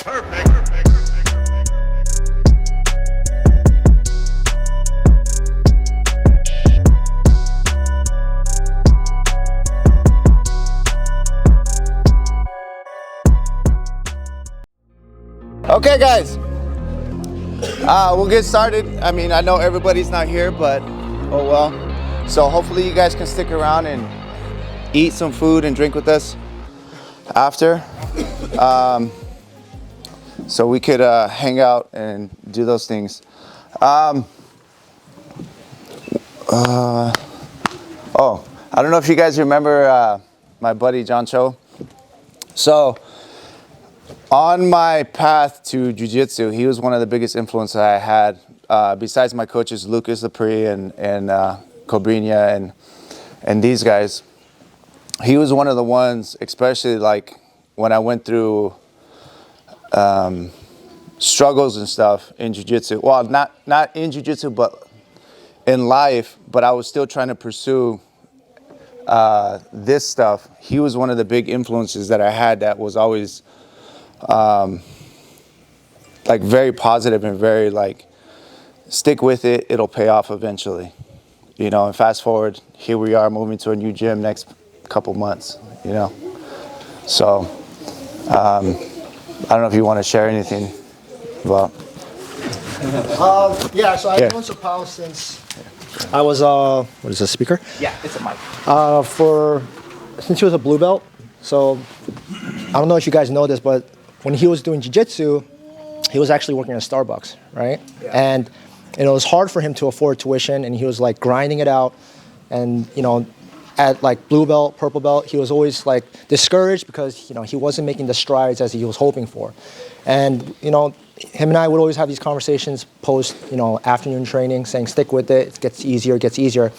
Perfect. Okay, guys, we'll get started. I mean, I know everybody's not here, but oh well. So hopefully you guys can stick around and eat some food and drink with us after. So we could hang out and do those things. Oh, I don't know if you guys remember my buddy John Cho. So on my path to jiu-jitsu, he was one of the biggest influences I had, besides my coaches, Lucas Lepre and Cobrinha and these guys. He was one of the ones, especially like when I went through struggles and stuff in jiu-jitsu. Well, not in jiu-jitsu, but in life, but I was still trying to pursue this stuff. He was one of the big influences that I had that was always like very positive and very like, stick with it, it'll pay off eventually. You know, and fast forward, here we are moving to a new gym next couple months, you know. So, I don't know if you want to share anything about. Yeah, so I've known Sapal since I was, what is this, speaker? Yeah, it's a mic. Since he was a blue belt. So, I don't know if you guys know this, but when he was doing jiu-jitsu, he was actually working at Starbucks, right? Yeah. And it was hard for him to afford tuition, and he was like grinding it out. And, you know, at like blue belt, purple belt, he was always like discouraged because, you know, he wasn't making the strides as he was hoping for. And, you know, him and I would always have these conversations post, you know, afternoon training, saying stick with it, it gets easier.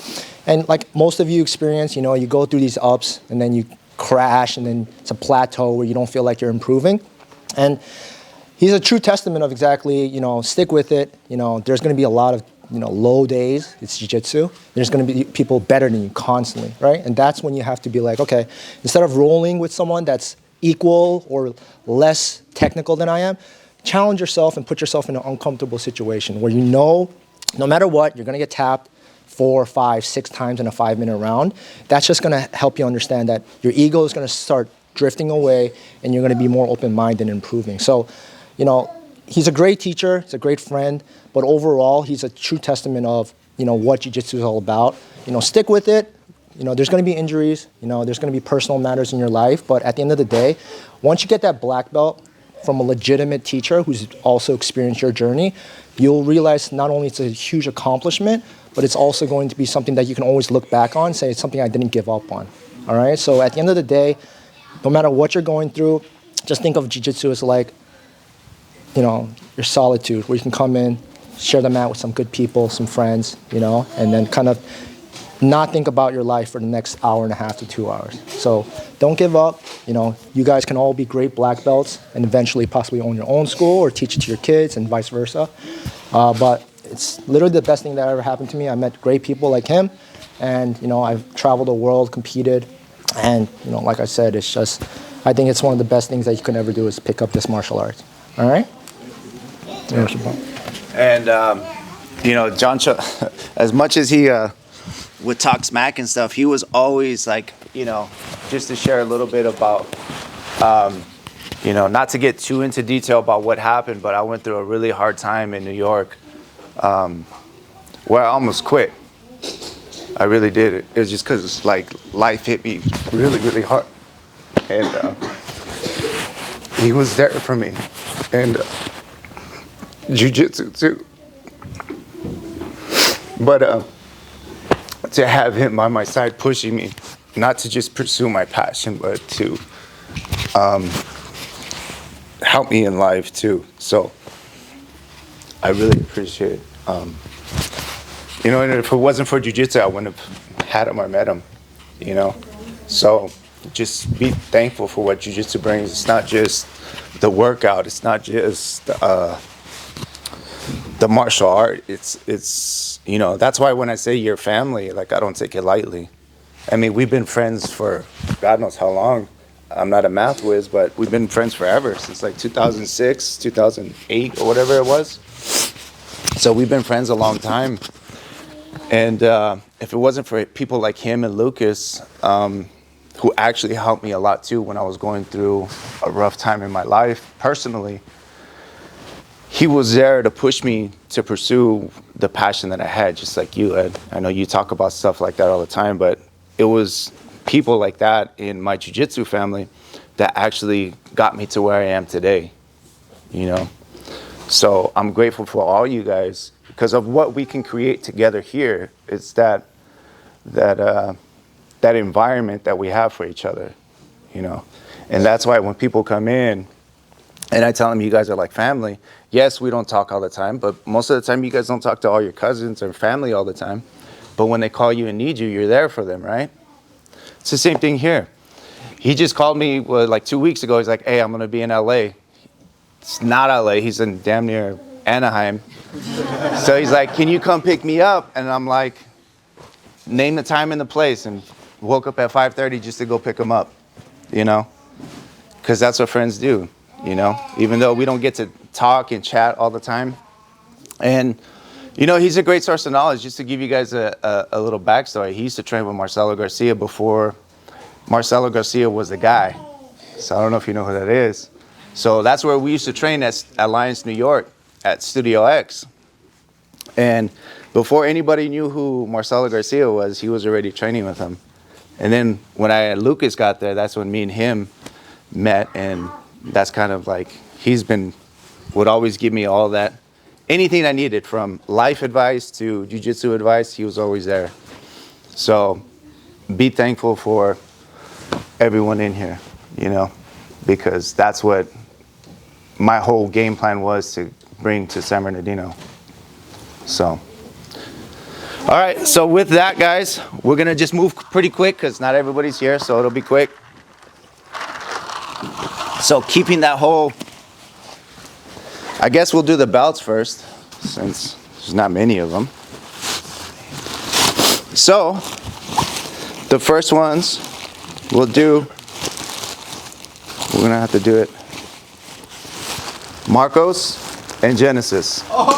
And like most of you experience, you know, you go through these ups and then you crash and then it's a plateau where you don't feel like you're improving. And he's a true testament of exactly, you know, stick with it. You know, there's going to be a lot of, you know, low days. It's jiu-jitsu. There's going to be people better than you constantly, right? And that's when you have to be like, okay, instead of rolling with someone that's equal or less technical than I am, challenge yourself and put yourself in an uncomfortable situation where you know, no matter what, you're going to get tapped 4, 5, 6 times in a 5-minute round. That's just going to help you understand that your ego is going to start drifting away and you're going to be more open-minded and improving. So, you know, he's a great teacher, he's a great friend, but overall, he's a true testament of, you know, what jiu-jitsu is all about. You know, stick with it. You know, there's going to be injuries, you know, there's going to be personal matters in your life, but at the end of the day, once you get that black belt from a legitimate teacher who's also experienced your journey, you'll realize not only it's a huge accomplishment, but it's also going to be something that you can always look back on and say it's something I didn't give up on. All right? So at the end of the day, no matter what you're going through, just think of jiu-jitsu as like, you know, your solitude, where you can come in, share the mat with some good people, some friends, you know, and then kind of not think about your life for the next hour and a half to 2 hours. So don't give up. You know, you guys can all be great black belts and eventually possibly own your own school or teach it to your kids and vice versa. But it's literally the best thing that ever happened to me. I met great people like him, and, you know, I've traveled the world, competed, and, you know, like I said, it's just, I think it's one of the best things that you can ever do is pick up this martial arts. All right? Yeah. And, you know, John Cho, as much as he would talk smack and stuff, he was always like, you know, just to share a little bit about, you know, not to get too into detail about what happened, but I went through a really hard time in New York where I almost quit. I really did. It was just because, like, life hit me really, really hard. And he was there for me. And jiu-jitsu too. But to have him by my side pushing me, not to just pursue my passion, but to help me in life too. So I really appreciate it. You know, and if it wasn't for jiu-jitsu, I wouldn't have had him or met him, you know. So just be thankful for what jiu-jitsu brings. It's not just the workout. It's not just the martial art. It's you know, that's why when I say your family, like, I don't take it lightly. I mean, we've been friends for God knows how long, I'm not a math whiz, but we've been friends forever, since like 2006, 2008, or whatever it was. So we've been friends a long time. And if it wasn't for people like him and Lucas, who actually helped me a lot too when I was going through a rough time in my life personally, he was there to push me to pursue the passion that I had, just like you, Ed. I know you talk about stuff like that all the time, but it was people like that in my jiu-jitsu family that actually got me to where I am today, you know? So I'm grateful for all you guys because of what we can create together here. It's that environment that we have for each other, you know? And that's why when people come in and I tell them you guys are like family, yes, we don't talk all the time, but most of the time you guys don't talk to all your cousins or family all the time. But when they call you and need you, you're there for them, right? It's the same thing here. He just called me like 2 weeks ago. He's like, hey, I'm going to be in LA. It's not LA. He's in damn near Anaheim. So he's like, can you come pick me up? And I'm like, name the time and the place. And woke up at 5:30 just to go pick him up, you know? Because that's what friends do, you know? Even though we don't get to talk and chat all the time. And, you know, he's a great source of knowledge. Just to give you guys a little backstory, he used to train with Marcelo Garcia before Marcelo Garcia was the guy. So I don't know if you know who that is. So that's where we used to train at Alliance, New York, at Studio X. And before anybody knew who Marcelo Garcia was, he was already training with him. And then when Lucas got there, that's when me and him met. And that's kind of like, would always give me all that, anything I needed, from life advice to jiu-jitsu advice, he was always there. So be thankful for everyone in here, you know, because that's what my whole game plan was to bring to San Bernardino. So, all right, so with that, guys, we're going to just move pretty quick because not everybody's here, so it'll be quick. So keeping that whole, I guess we'll do the belts first, since there's not many of them. So the first ones we'll do, we're going to have to do it, Marcos and Genesis. Oh.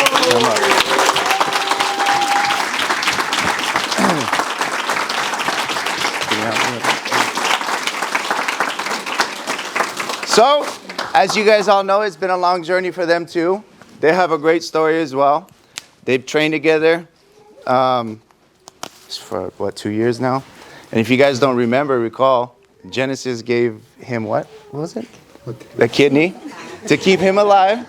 So, as you guys all know, it's been a long journey for them too. They have a great story as well. They've trained together for, 2 years now? And if you guys don't recall, Genesis gave him what was it? A kidney to keep him alive,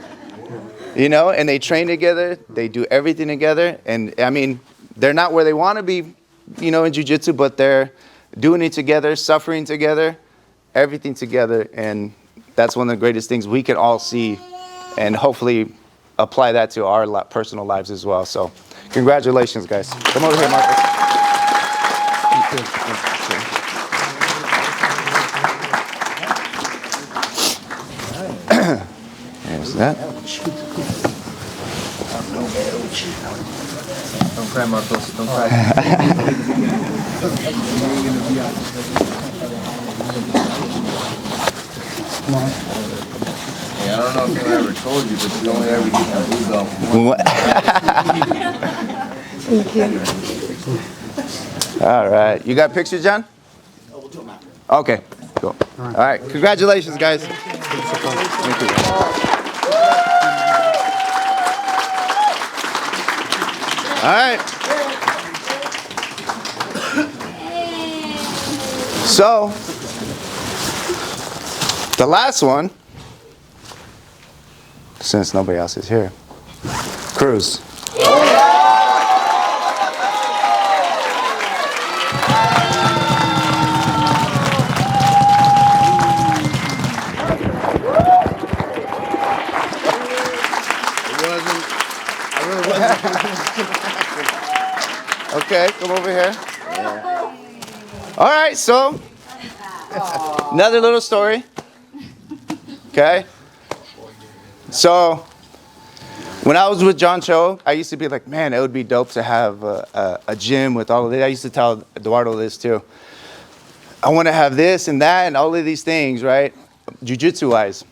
you know, and they train together. They do everything together. And I mean, they're not where they want to be, you know, in jiu-jitsu, but they're doing it together, suffering together, everything together. And that's one of the greatest things we can all see and hopefully apply that to our personal lives as well. So congratulations, guys. Come over here, Marcus. There's that. Don't cry, Marcos. Don't cry. Yeah, I don't know if anyone ever told you, but you only ever get that blue belt. Thank you. All right. You got pictures, John? Okay, cool. All right. Congratulations, guys. Thank you. All right. So, the last one, since nobody else is here, Cruz. Okay, come over here. Yeah. All right, so another little story. Okay. So when I was with John Cho, I used to be like, man, it would be dope to have a gym with all of it. I used to tell Eduardo this too. I want to have this and that and all of these things, right? Jiu-jitsu wise.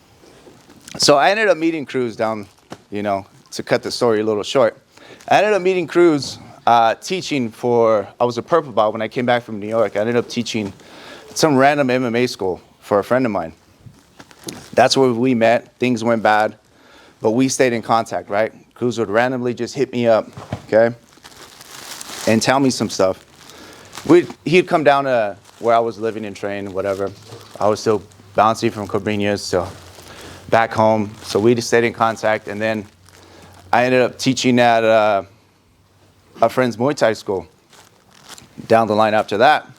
So I ended up meeting Cruz down, to cut the story a little short. I ended up meeting Cruz teaching I was a purple belt when I came back from New York. I ended up teaching some random MMA school for a friend of mine. That's where we met. Things went bad, but we stayed in contact, right? Cruz would randomly just hit me up, okay, and tell me some stuff. He'd come down to where I was living and train, whatever. I was still bouncing from Cobrinha, so back home. So we just stayed in contact, and then I ended up teaching at a friend's Muay Thai school down the line after that.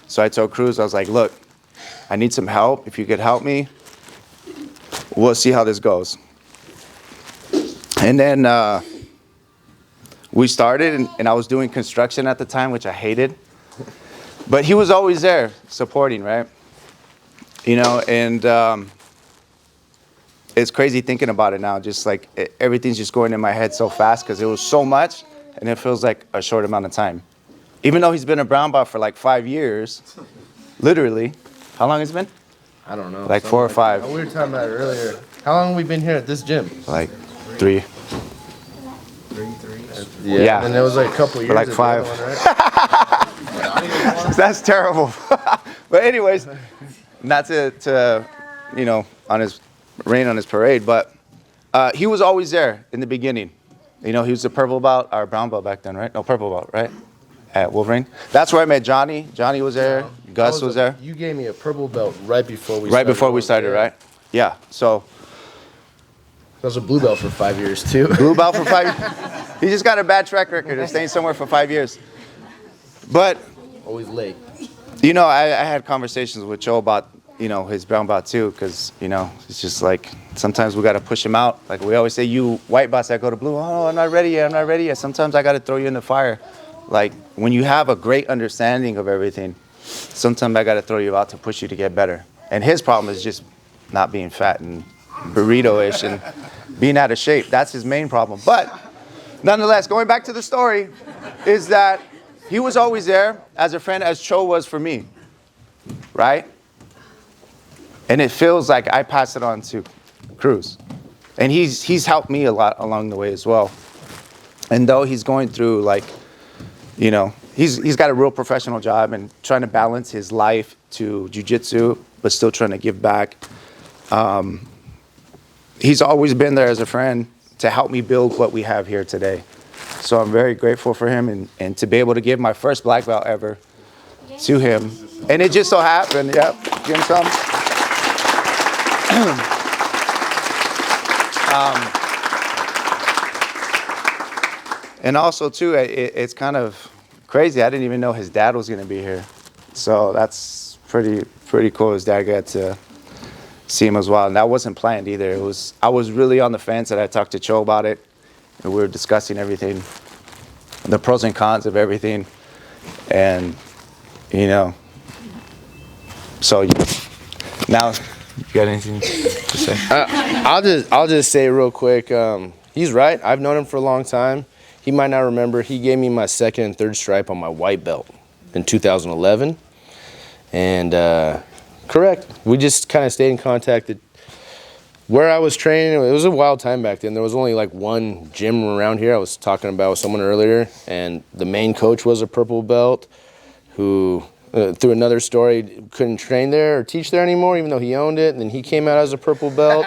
So I told Cruz, I was like, look, I need some help. If you could help me, we'll see how this goes. And then we started, and I was doing construction at the time, which I hated. But he was always there supporting, right? And it's crazy thinking about it now. Just like everything's just going in my head so fast because it was so much, and it feels like a short amount of time. Even though he's been a brown belt for like 5 years, literally. How long has it been? I don't know. Like 4 or 5. We were talking about it earlier. How long have we been here at this gym? Like 3. Yeah. And it was like a couple years. For like 5. One, right? That's terrible. But anyways, not to on his rain on his parade, but he was always there in the beginning. He was a purple belt or brown belt back then, right? No, purple belt, right? At Wolverine. That's where I met Johnny. Johnny was there. Gus was there. You gave me a purple belt right before we started. Right? Yeah. So I was a blue belt for 5 years too. Blue belt for 5 years. He just got a bad track record of staying somewhere for 5 years. But always late. I had conversations with Joe about his brown belt too, because it's just like sometimes we got to push him out. Like we always say, you white belts that go to blue, oh, I'm not ready yet. Sometimes I got to throw you in the fire. Like when you have a great understanding of everything, sometimes I got to throw you out to push you to get better. And his problem is just not being fat and burrito-ish and being out of shape. That's his main problem. But nonetheless, going back to the story, is that he was always there as a friend, as Cho was for me, right? And it feels like I pass it on to Cruz. And he's helped me a lot along the way as well. And though he's going through he's got a real professional job and trying to balance his life to jiu-jitsu, but still trying to give back. He's always been there as a friend to help me build what we have here today. So I'm very grateful for him and to be able to give my first black belt ever to him. And it just so happened, give him some. And also too, it's kind of crazy. I didn't even know his dad was going to be here. So that's pretty cool. His dad got to see him as well. And that wasn't planned either. I was really on the fence, and I talked to Cho about it. And we were discussing everything, the pros and cons of everything. And, so now, you got anything to say? I'll just say real quick, he's right. I've known him for a long time. He might not remember. He gave me my second and third stripe on my white belt in 2011. And correct, we just kind of stayed in contact. Where I was training, it was a wild time back then. There was only like one gym around here. I was talking about with someone earlier, and the main coach was a purple belt who, through another story, couldn't train there or teach there anymore, even though he owned it. And then he came out as a purple belt.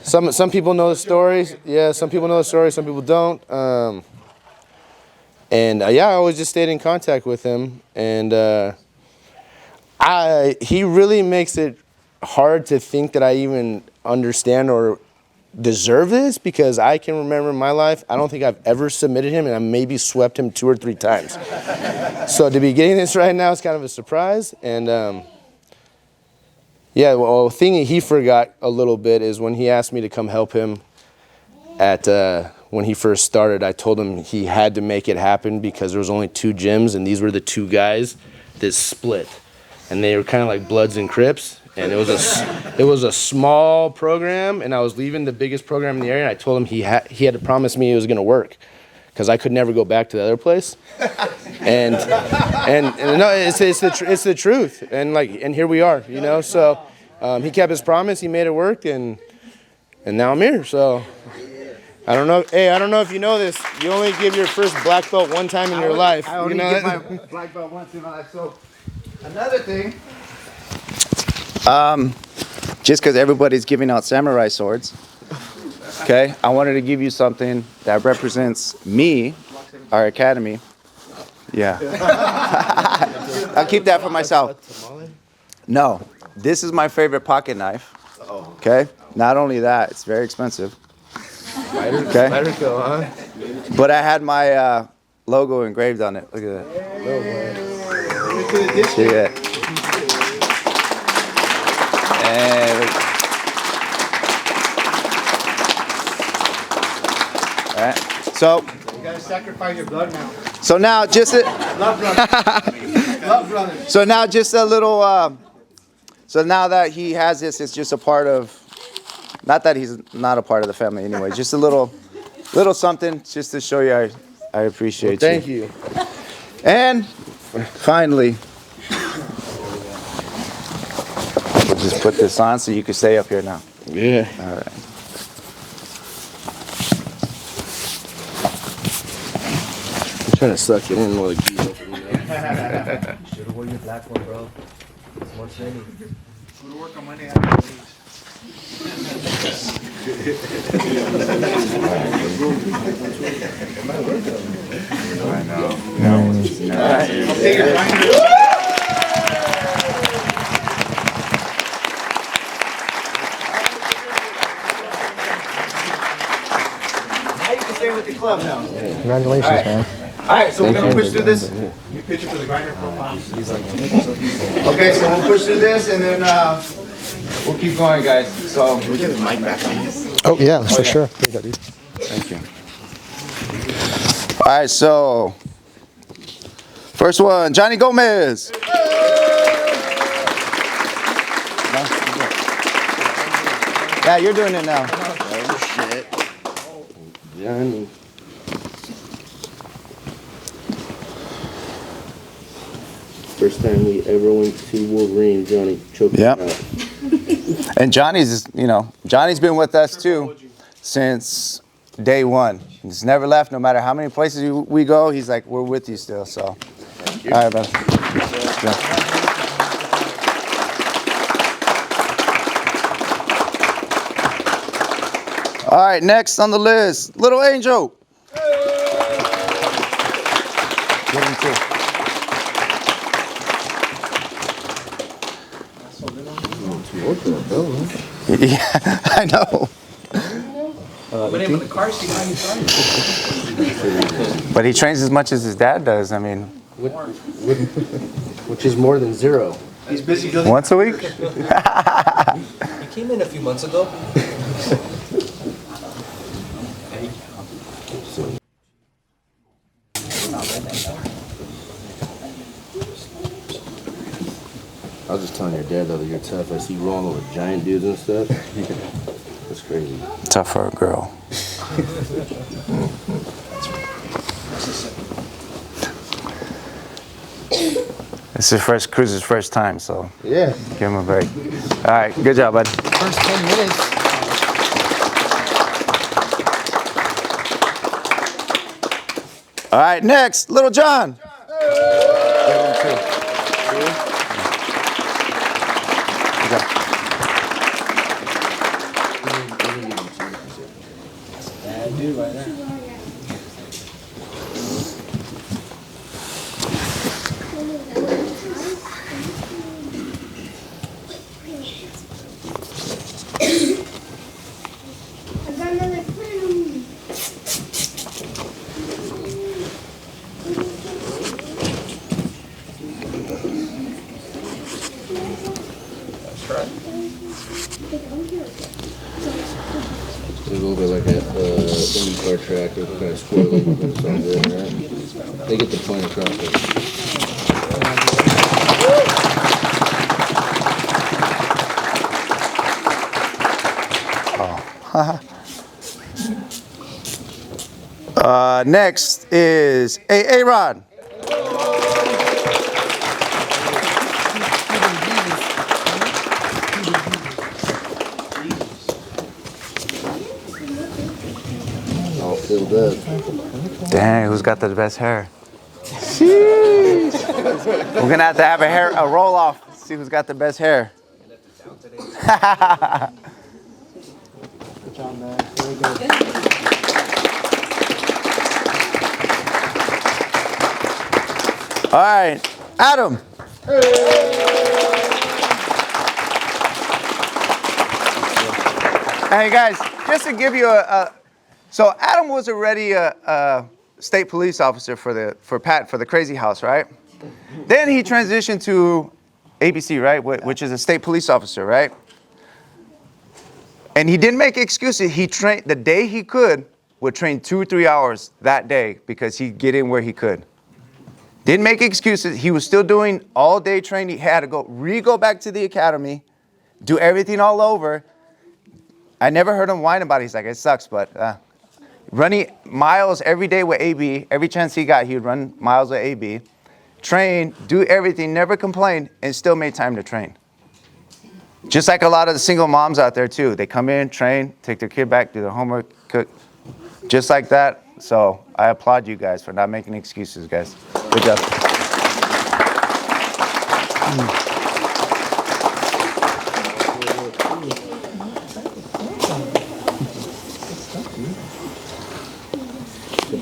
Some people know the story. Yeah, some people know the story. Some people don't. I always just stayed in contact with him, and he really makes it hard to think that I even understand or deserve this, because I can remember in my life, I don't think I've ever submitted him, and I maybe swept him 2 or 3 times. So to be getting this right now is kind of a surprise. And the thing he forgot a little bit is when he asked me to come help him at when he first started, I told him he had to make it happen because there was only 2 gyms, and these were the 2 guys that split. And they were kind of like Bloods and Crips. And it was a small program, and I was leaving the biggest program in the area. And I told him he had to promise me it was going to work, because I could never go back to the other place. And no, it's the truth. And here we are, you know. So he kept his promise. He made it work, and now I'm here. So I don't know. Hey, I don't know if you know this. You only give your first black belt one time in your life. I only get my black belt once in my life. So another thing, just because everybody's giving out samurai swords, okay, I wanted to give you something that represents me, our academy. Yeah. I'll keep that for myself. No, this is my favorite pocket knife. Okay, not only that, it's very expensive. Okay. Go, huh? But I had my logo engraved on it. Look at that. See that? And all right. So You gotta sacrifice your blood now. so now just Love brothers. Love brothers. so now just a little. So now that he has this, it's just a part of. Not that he's not a part of the family anyway. Just a little something just to show you I appreciate you. Thank you. And finally, we'll just put this on so you can stay up here now. Yeah. All right. I'm trying to suck it in while the keys open. Should have worn your black one, bro. It's more training. Go to work on Monday after release. I know. I'll take your grinder. Now you can stay with the club now. Congratulations, man. All right, so we're gonna push through this. You pitch it for the grinder profile. Okay, so we'll push through this and then We'll keep going, guys. So Can we get his mic back, please? Oh, yeah, for sure. Here you go, dude. thank you. All right, so first one, Johnny Gomez. Yeah, you're doing it now. Oh, shit. Johnny. First time we ever went to Wolverine, Johnny choked Yep. him out. And Johnny's been with us too since day one. He's never left, no matter how many places we go. He's like, we're with you still. So, all right, brother. Yeah. All right, next on the list, Little Angel. Get him too. Yeah, I know. When the car seat, how you drive? But he trains as much as his dad does. I mean, Which is more than zero. He's busy doing. once a week. He came in a few months ago. I was just telling your dad though that you're tough. I see you rolling over giant dudes and stuff. That's crazy. Tough for a girl. This is Cruz's first time, so Yeah. give him a break. All right, good job, bud. First 10 minutes. All right, next, Little John. I got another friend. It's a little bit like a IndyCar track. It's kind of squirrely, but it's all good, right? They get the point across it. Next is Aaron. I'll feel good. Dang, who's got the best hair? Sheesh. We're gonna have to have a roll off. See who's got the best hair. All right, Adam. Hey guys, just to give you so Adam was already a state police officer for the Crazy House, right? Then he transitioned to ABC, right, which is a state police officer, right? And he didn't make excuses. He trained the day he would train 2 or 3 hours that day because he'd get in where he could. Didn't make excuses. He was still doing all day training. He had to go back to the academy, do everything all over. I never heard him whine about it. He's like, it sucks, but running miles every day with AB, every chance he got, he would run miles with AB, train, do everything, never complain, and still made time to train. Just like a lot of the single moms out there too. They come in, train, take their kid back, do their homework, cook, just like that. So I applaud you guys for not making excuses, guys. Good job.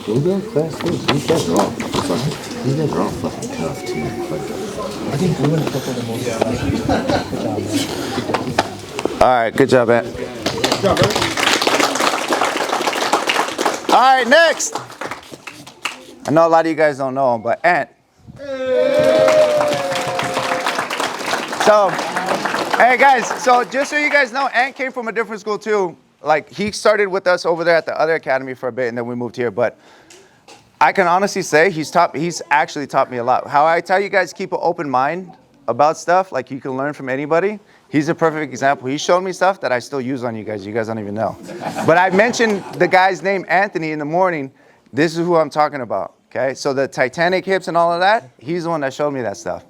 Bluebell class, these guys are all fucking, these guys are all fucking tough too. I think Blue and Purple are the most. All right, good job, Ant. All right, next. I know a lot of you guys don't know him, but Ant. So, hey guys, so just so you guys know, Ant came from a different school too. Like he started with us over there at the other academy for a bit, and then we moved here. But I can honestly say he's actually taught me a lot. How I tell you guys keep an open mind about stuff, like you can learn from anybody. He's a perfect example. He showed me stuff that I still use on you guys. You guys don't even know. But I mentioned the guy's name, Anthony, in the morning. This is who I'm talking about, okay? So the Titanic hips and all of that, he's the one that showed me that stuff.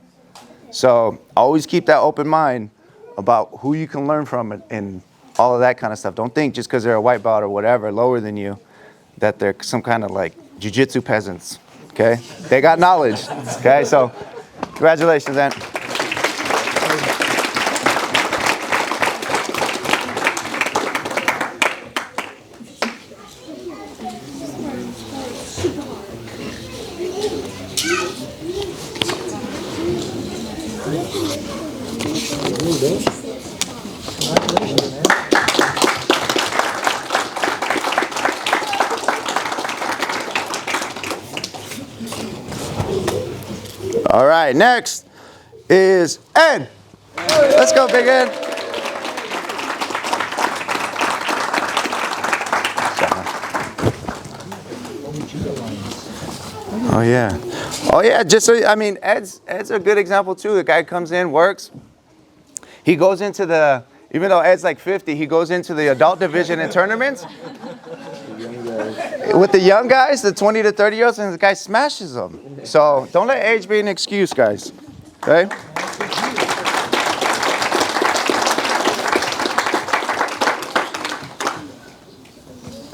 So always keep that open mind about who you can learn from and all of that kind of stuff. Don't think just because they're a white belt or whatever, lower than you, that they're some kind of like jiu-jitsu peasants, okay? They got knowledge, okay? So congratulations, Ant. All right, next is Ed. Let's go, Big Ed. Oh yeah. Oh yeah, just so I mean Ed's a good example too. The guy comes in, works. He goes into the, even though Ed's like 50, he goes into the adult division in tournaments with the young guys, the 20 to 30 year olds, and the guy smashes them. So don't let age be an excuse, guys. Okay?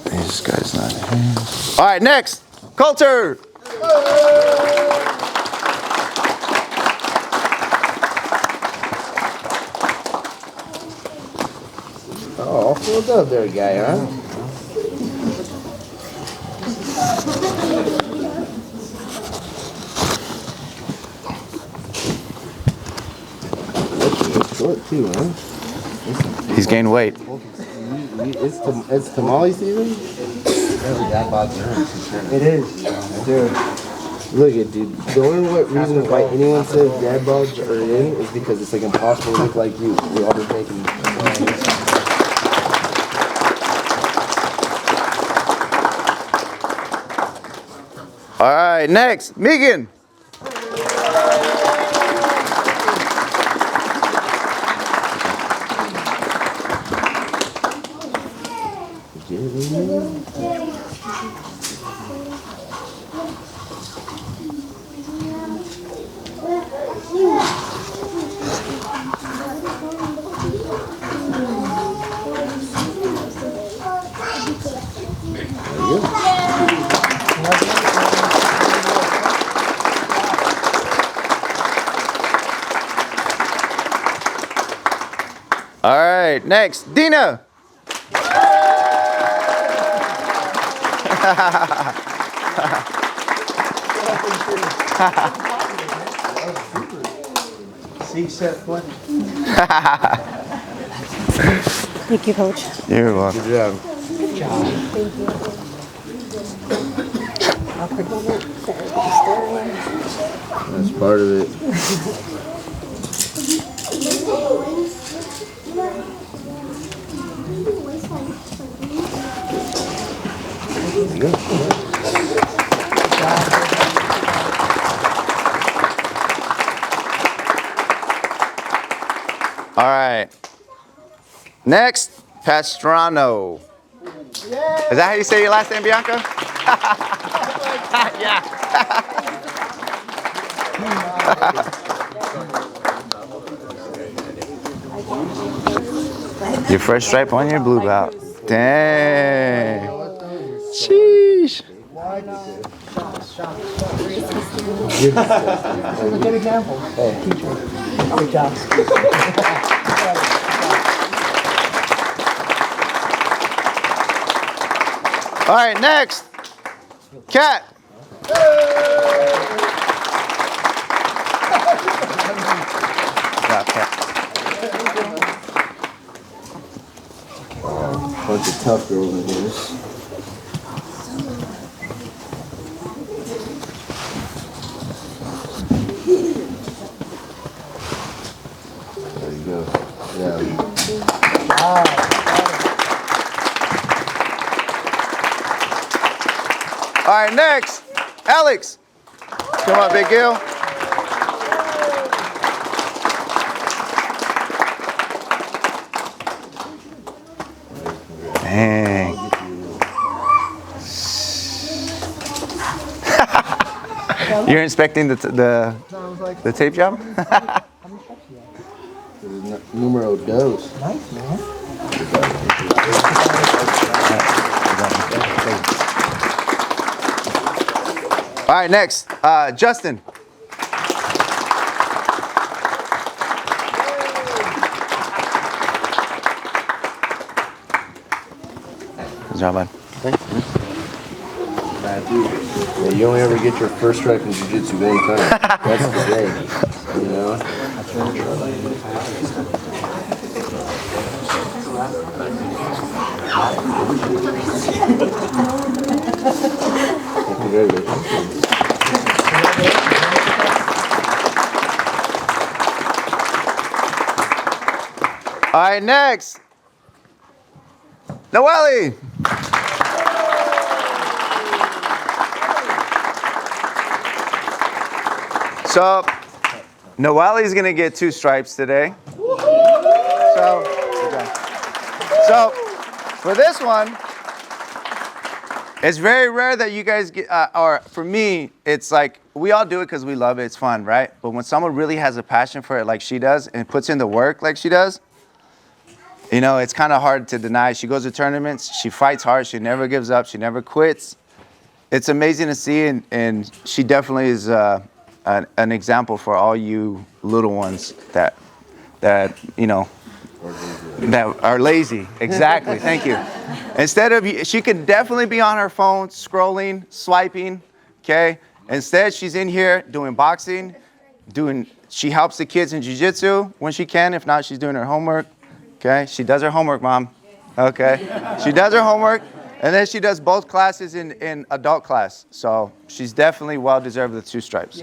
This guy's not here. All right, next, Coulter. Oh, what's up there, guy, huh? Short too, huh? He's gained weight. It's tamale season? It is, dude. Look at dude. The only reason why anyone says dad bods are in is because it's like impossible to look like you. We all just making. All right, next, Megan. All right, next, Dina. Thank you, Coach. You're welcome. Good job. That's part of it. All right. Next, Pastrano. Is that how you say your last name, Bianca? Yeah. Your first stripe on your blue belt. Dang. Sheesh. Good example. Good job. All right, next. Cat. Bunch of tough girls in here. There you go. Yeah. All right, next. Alex. Come on, Big Gil. Dang. You're inspecting the tape job? Numero dos. Nice, man. All right, next, Justin. Good job, bud. Yeah, you only ever get your first strike in jiu-jitsu one time. That's the day. You know? Congratulations. All right, next, Noelle. So, Noelle's gonna get 2 stripes today. So, for this one, it's very rare that you guys get, or for me, it's like, we all do it because we love it, it's fun, right? But when someone really has a passion for it like she does and puts in the work like she does, you know, it's kind of hard to deny. She goes to tournaments, she fights hard, she never gives up, she never quits. It's amazing to see, and she definitely is an example for all you little ones that you know, that are lazy. Exactly. Thank you. Instead of, she could definitely be on her phone scrolling, swiping. Okay. Instead, she's in here doing boxing, she helps the kids in jiu-jitsu when she can. If not, she's doing her homework. Okay. She does her homework, Mom. Okay. She does her homework, and then she does both classes in adult class. So she's definitely well deserved the 2 stripes.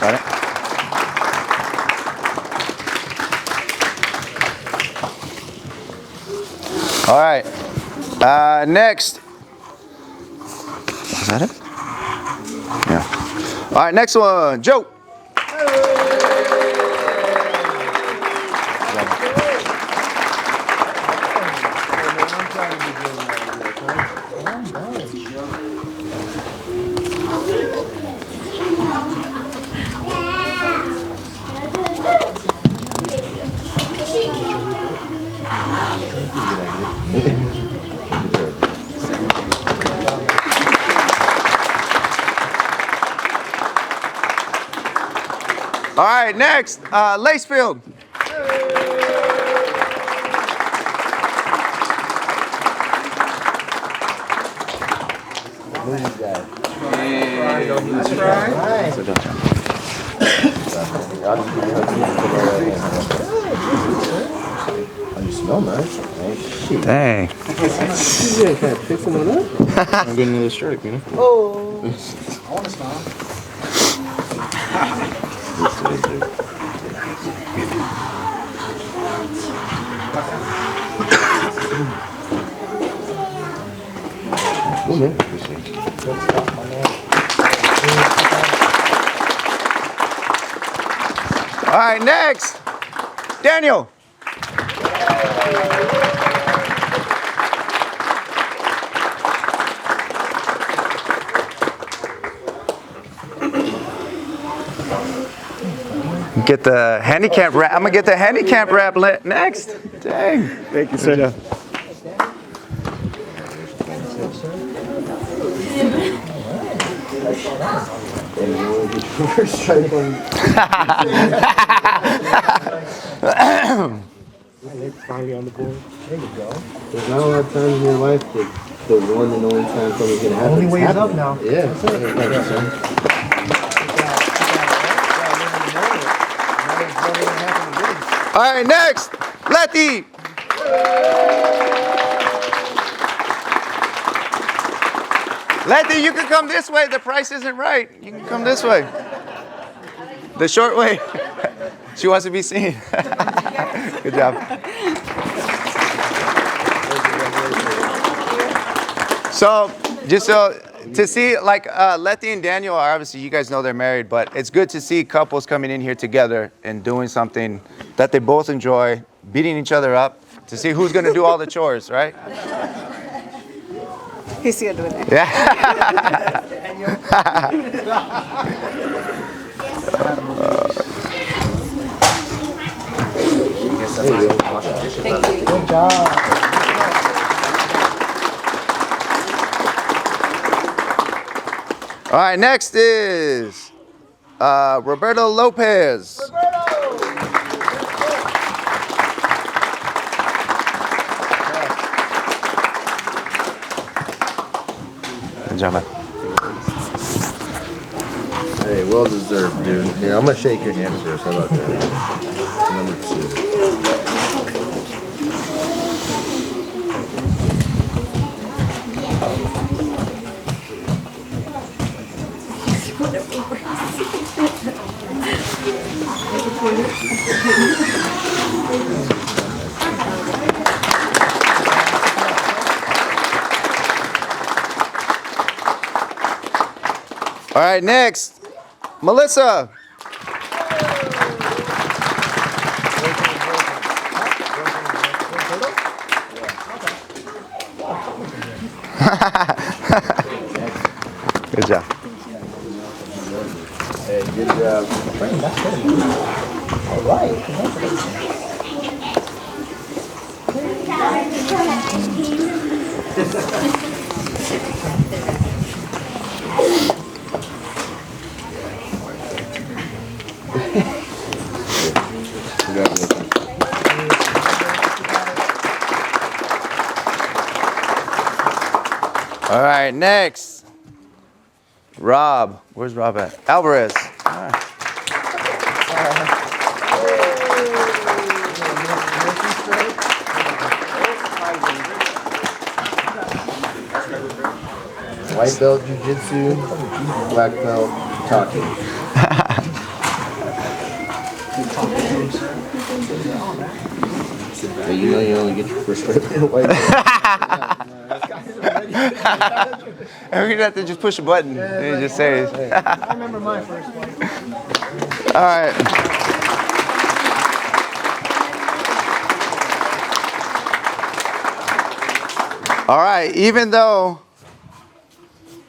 Got it? All right. Next. Is that it? Yeah. All right, next one. Joe. All right, next, Lacefield. You smell nice. Dang. I'm getting another shirt, you know? I want to smile. All right, next, Daniel. Get the handicap wrap. I'm gonna get the handicap wrap next. Dang. Thank you, sir. Finally on the board. There you go. There's not a lot of times in your life that the one and only time something's gonna happen. Only way is up now. Yeah. All right, next, Letty. Letty, you can come this way. The price isn't right. You can come this way. The short way. She wants to be seen. Good job. So, just so to see, like, Letty and Daniel are obviously, you guys know they're married, but it's good to see couples coming in here together and doing something that they both enjoy, beating each other up to see who's going to do all the chores, right? He's gonna do it. Yeah. Good job. All right, next is Roberto Lopez. Good job, man. Hey, well deserved, dude. Here, I'm gonna shake your hand first. How about that? Number 2. All right, next, Melissa. Good job. Hey, good job. That's good. All right. Congratulations. All right, next, Rob. Where's Rob at? Alvarez. All right. White belt jiu-jitsu, black belt talking. You know you only get your first stripe in a white belt. And we're gonna have to just push a button and it just says. I remember my first one. All right. All right, even though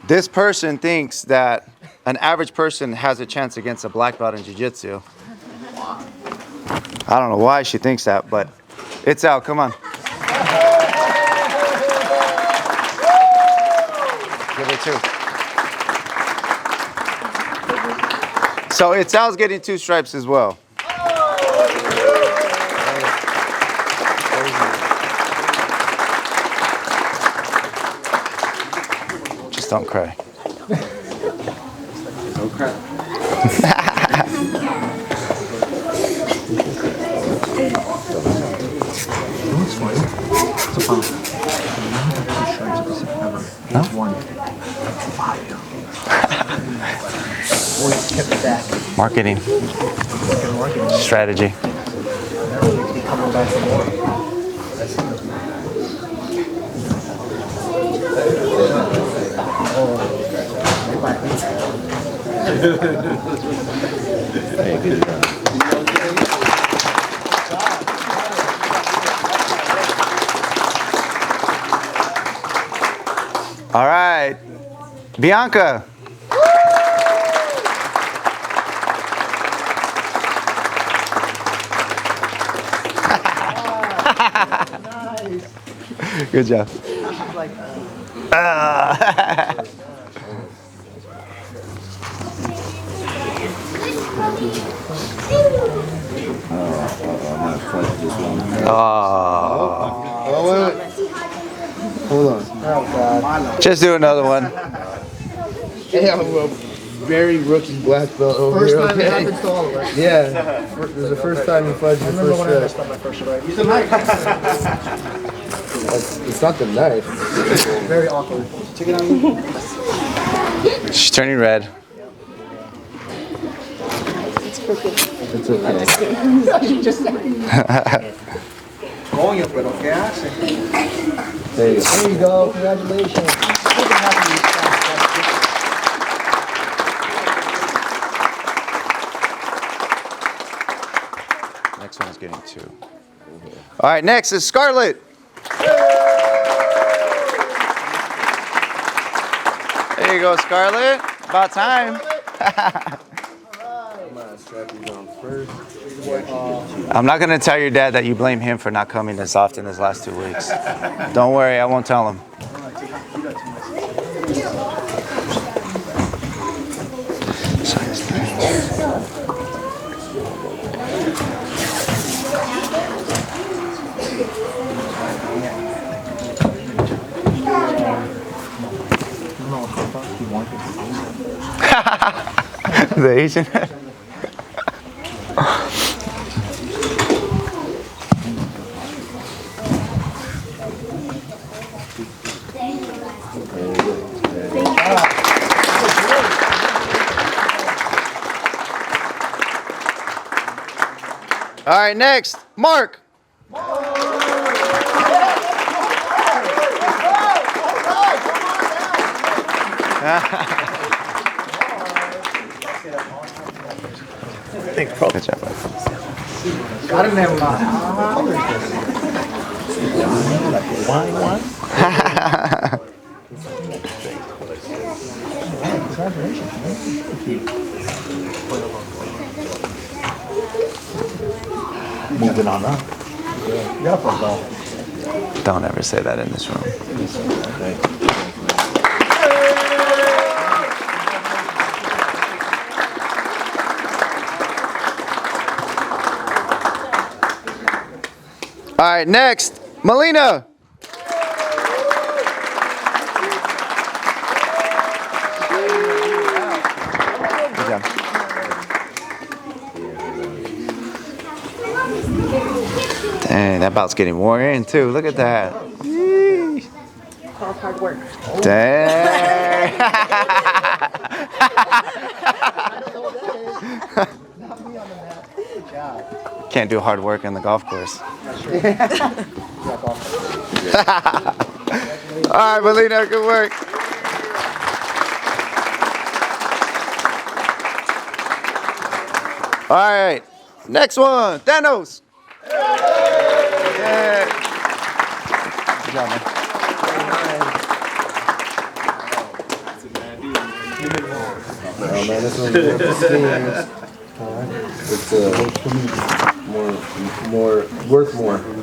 this person thinks that an average person has a chance against a black belt in jiu-jitsu, I don't know why she thinks that, but it's out. Come on. Give her 2. So it's out's getting 2 stripes as well. Just don't cry. Don't cry. Marketing. Strategy. Hey, good job. All right. Bianca. Good job. Oh, wait. Hold on. Just do another one. Hey, I'm a very rookie black belt over First here. time it Okay? happens to all of us. Yeah. This is the first time you fudged I your remember when I first messed up my first strike. It's not the knife. Very awkward. She's turning red. It's okay. There you go. There you go. Congratulations. Next one is getting 2. All right, next is Scarlett. There you go, Scarlett. About time. I'm not going to tell your dad that you blame him for not coming as often as last 2 weeks. Don't worry, I won't tell him. The Asian. All right, next, Mark. Good job. Got him there. Moving on up. Don't ever say that in this room. All right, next, Melina. Good job. Dang, that bout's getting worn in too. Look at that. Called hard work. Dang. Can't do hard work in the golf course. All right, Melina, good work. All right, next one, Thanos. Yeah. Good job, man. Oh man, this one's more serious. It's more worth more. Don't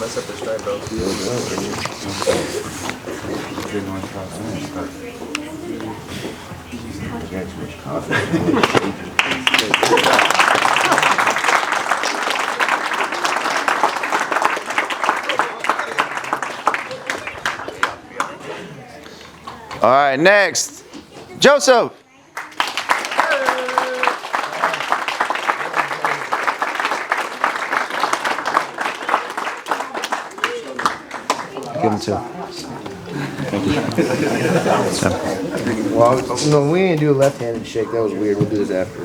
mess up the stripe, bro. All right, next, Joseph. Give him two. Well, no, we didn't do a left-handed shake. That was weird. We'll do this after.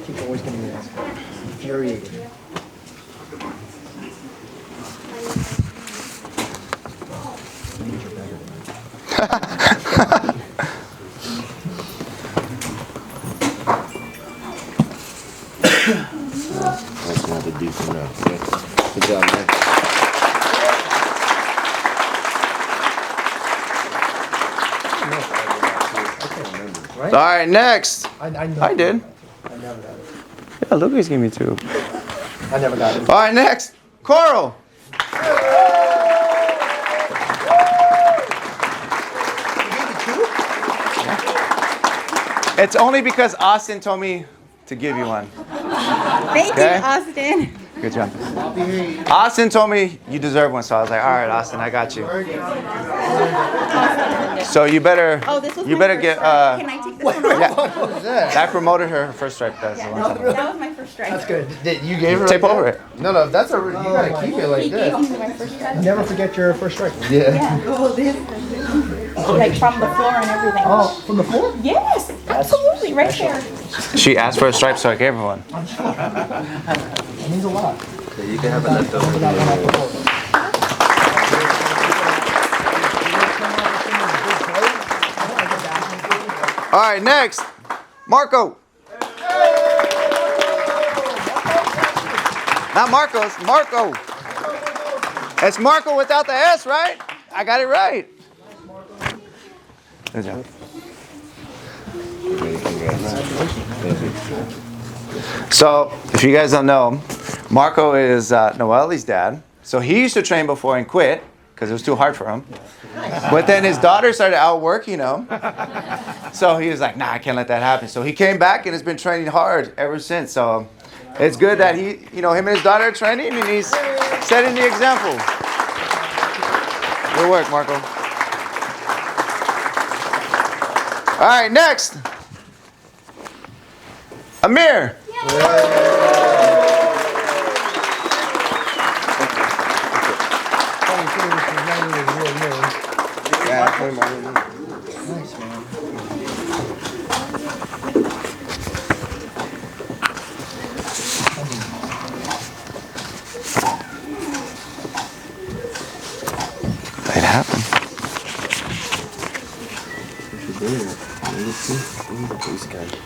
People always getting infuriated. That's not the deep enough. Okay. Good job, man. All right, next. I know. I did. I never got it. Yeah, Lucas gave me two. I never got it. All right, next, Coral. It's only because Austin told me to give you one. Thank Okay. you, Austin. Good job. Austin told me you deserve one, so I was like, all right, Austin, I got you. So you better, Oh, this was you my better first get. stripe. Can I take this one off? Yeah, I promoted her first stripe. That's a long time ago. That was my first stripe. That's good. You gave her Tape like over that? it. No, that's a. You gotta keep it like He gave that. me my first stripe. Never forget your first strike. Yeah. Yeah. Like from the floor and everything. Oh, from the floor? Yes, absolutely, right there. She asked for a stripe, so I gave her one. It means a lot. You can have a leftover. All right, next, Marco. Not Marcos, Marco. It's Marco without the S, right? I got it right. Good job. So, if you guys don't know, Marco is Noelle's dad. So he used to train before and quit because it was too hard for him. But then his daughter started outworking him. So he was like, nah, I can't let that happen. So he came back and has been training hard ever since. So it's good that him and his daughter are training and he's setting the example. Good work, Marco. All right, next. Amir. Nice, man. It happened.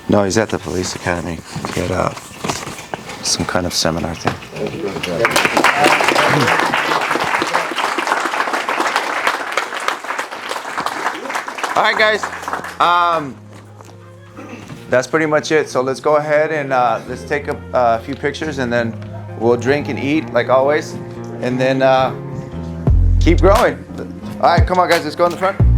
No, he's at the police academy. He had some kind of seminar thing. All right, guys. That's pretty much it. So let's go ahead and let's take a few pictures, and then we'll drink and eat like always, and then keep growing. All right, come on, guys. Let's go in the front.